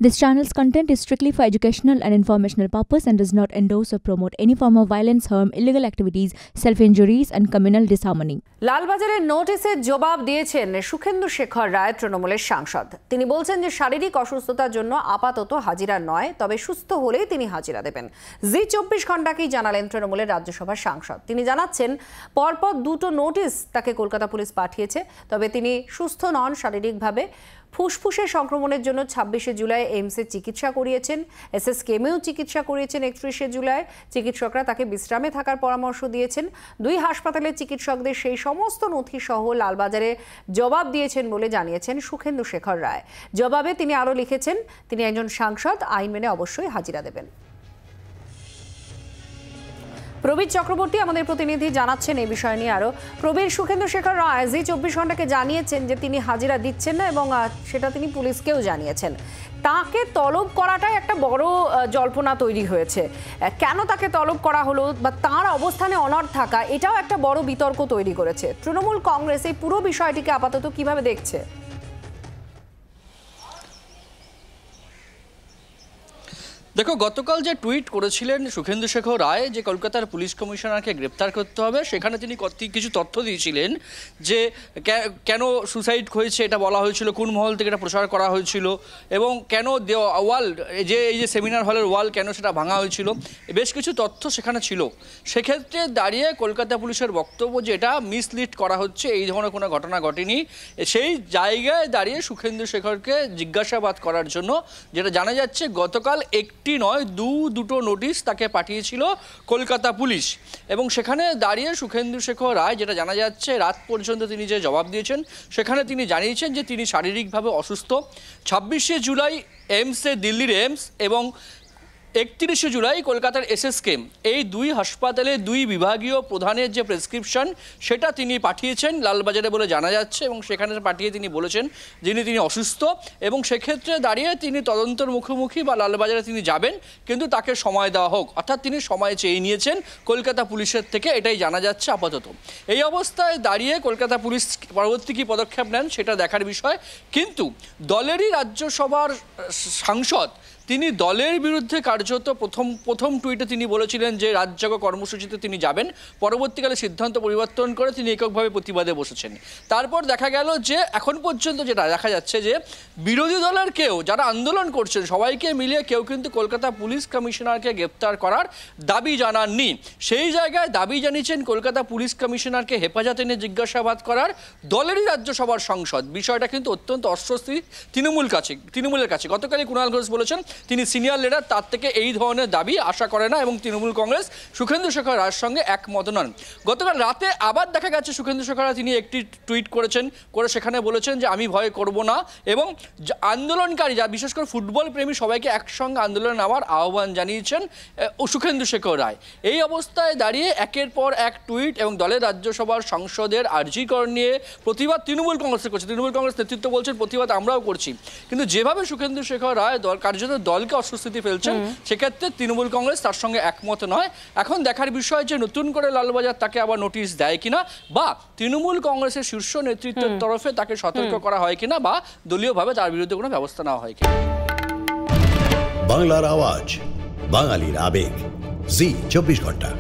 This channel's content is strictly for educational and informational purpose and does not endorse or promote any form of violence, harm, illegal activities, self-injuries and communal disharmony. লালবাজারের নোটিশের জবাব দিয়েছেন সুখেন্দু শেখর রায়, তৃণমূলের সাংসদ। তিনি বলছেন যে শারীরিক অসুস্থতার জন্য আপাতত হাজিরা নয়, তবে সুস্থ হলেই তিনি হাজিরা দেবেন। জি 24 ঘন্টাকেই জানালেন তৃণমূলের রাজ্যসভার সাংসদ। তিনি জানাচ্ছেন পরপর দুটো নোটিশ তাকে কলকাতা পুলিশ পাঠিয়েছে, তবে তিনি সুস্থ নন শারীরিকভাবে। ফুসফুসের সংক্রমণের জন্য 26শে জুলাই এইমসে চিকিৎসা করিয়েছেন, এসএসকেএমেও চিকিৎসা করিয়েছেন 31শে জুলাই। চিকিৎসকরা তাকে বিশ্রামে থাকার পরামর্শ দিয়েছেন। দুই হাসপাতালের চিকিৎসকদের সেই সমস্ত নথি সহ লালবাজারে জবাব দিয়েছেন বলে জানিয়েছেন সুখেন্দু শেখর রায়। জবাবে তিনি আরও লিখেছেন, তিনি একজন সাংসদ, আইন মেনে অবশ্যই হাজিরা দেবেন। প্রবীর চক্রবর্তী আমাদের প্রতিনিধি জানাচ্ছেন এই বিষয় নিয়ে আরো। প্রবীর, সুখেন্দু শেখর রায় জি 24 ঘন্টাকে জানিয়েছেন যে তিনি হাজিরা দিচ্ছেন না এবং সেটা তিনি পুলিশকেও জানিয়েছেন। তাকে তলব করাটাই একটা বড় জল্পনা তৈরি হয়েছে। কেন তাকে তলব করা হলো বা তার অবস্থানে অনড় থাকা, এটাও একটা বড় বিতর্ক তৈরি করেছে। তৃণমূল কংগ্রেস এই পুরো বিষয়টিকে আপাতত কিভাবে দেখছে? দেখো, গতকাল যে টুইট করেছিলেন সুখেন্দু শেখর রায় যে কলকাতার পুলিশ কমিশনারকে গ্রেপ্তার করতে হবে, সেখানে তিনি কিছু তথ্য দিয়েছিলেন যে কেন সুসাইড হয়েছে এটা বলা হয়েছিল, কোন মহল থেকে এটা প্রচার করা হয়েছিল এবং কেন ওয়াল এই যে সেমিনার হলের ওয়াল কেন সেটা ভাঙা হয়েছিল, বেশ কিছু তথ্য সেখানে ছিল। সেক্ষেত্রে দাঁড়িয়ে কলকাতা পুলিশের বক্তব্য যে এটা মিসলিড করা হচ্ছে, এই ধরনের কোনো ঘটনা ঘটেনি। সেই জায়গায় দাঁড়িয়ে সুখেন্দু শেখরকে জিজ্ঞাসাবাদ করার জন্য যেটা জানা যাচ্ছে গতকাল একটি নয় দুটো নোটিশ তাকে পাঠিয়েছিল কলকাতা পুলিশ এবং সেখানে দাঁড়িয়ে সুখেন্দু শেখর রায় যেটা জানা যাচ্ছে রাত পর্যন্ত তিনি যে জবাব দিয়েছেন সেখানে তিনি জানিয়েছেন যে তিনি শারীরিকভাবে অসুস্থ। 26শে জুলাই এইমসে, দিল্লির এইমস এবং 31শে জুলাই কলকাতার এসএসকেএম, এই দুই হাসপাতালে দুই বিভাগীয় প্রধানের যে প্রেসক্রিপশন সেটা তিনি পাঠিয়েছেন লালবাজারে বলে জানা যাচ্ছে এবং সেখানে পাঠিয়ে তিনি বলেছেন তিনি অসুস্থ এবং সেক্ষেত্রে দাঁড়িয়ে তিনি তদন্তের মুখোমুখি বা লালবাজারে তিনি যাবেন, কিন্তু তাকে সময় দেওয়া হোক, অর্থাৎ তিনি সময় চেয়ে নিয়েছেন কলকাতা পুলিশের থেকে, এটাই জানা যাচ্ছে আপাতত। এই অবস্থায় দাঁড়িয়ে কলকাতা পুলিশ পরবর্তী কী পদক্ষেপ নেন সেটা দেখার বিষয়। কিন্তু দলেরই রাজ্যসভার সাংসদ তিনি দলের বিরুদ্ধে কার্যত প্রথম টুইটে তিনি বলেছিলেন যে রাজ্যসভা কর্মসূচিতে তিনি যাবেন, পরবর্তীকালে সিদ্ধান্ত পরিবর্তন করে তিনি এককভাবে প্রতিবাদে বসেছেন। তারপর দেখা গেল যে এখন পর্যন্ত যেটা দেখা যাচ্ছে যে বিরোধী দলের কেউ যারা আন্দোলন করছেন সবাইকে মিলিয়ে কেউ কিন্তু কলকাতা পুলিশ কমিশনারকে গ্রেপ্তার করার দাবি জানাননি। সেই জায়গায় দাবি জানিয়েছেন কলকাতা পুলিশ কমিশনারকে হেফাজতে নিয়ে জিজ্ঞাসাবাদ করার দলেরই রাজ্যসভার সাংসদ। বিষয়টা কিন্তু অত্যন্ত অস্বস্তি তৃণমূলের কাছে। গতকালই কুণাল ঘোষ বলেছেন তিনি সিনিয়র লিডার, তার থেকে এই ধরনের দাবি আশা করে না এবং তৃণমূল কংগ্রেস সুখেন্দু শেখর রায়ের সঙ্গে একমত নন। গতকাল রাতে আবার দেখা গেছে সুখেন্দু শেখর রায় তিনি একটি টুইট করে সেখানে বলেছেন যে আমি ভয় করব না এবং আন্দোলনকারী যা বিশেষ করে ফুটবল প্রেমী সবাইকে একসঙ্গে আন্দোলনে নামার আহ্বান জানিয়েছেন সুখেন্দু শেখর রায়। এই অবস্থায় দাঁড়িয়ে একের পর এক টুইট এবং দলের রাজ্যসভার সাংসদের আর্জিকরণ নিয়ে প্রতিবাদ তৃণমূল কংগ্রেসের করছে। তৃণমূল কংগ্রেস নেতৃত্ব বলছেন প্রতিবাদ আমরাও করছি, কিন্তু যেভাবে সুখেন্দু শেখর রায় কার্যত দলকে অস্বস্তিতে ফেলছেন সেক্ষেত্রে তৃণমূল কংগ্রেস তার সঙ্গে একমত নয়। এখন দেখার বিষয় যে নতুন করে লালবাজার তাকে আবার নোটিশ দেয় কিনা বা তৃণমূল কংগ্রেসের শীর্ষ নেতৃত্বের তরফে তাকে সতর্ক করা হয় কিনা বা দলীয়ভাবে তার বিরুদ্ধে কোনো ব্যবস্থা নেওয়া হয় কিনা। বাংলার আওয়াজ, বাঙালির আবেগ, জি 24 ঘন্টা।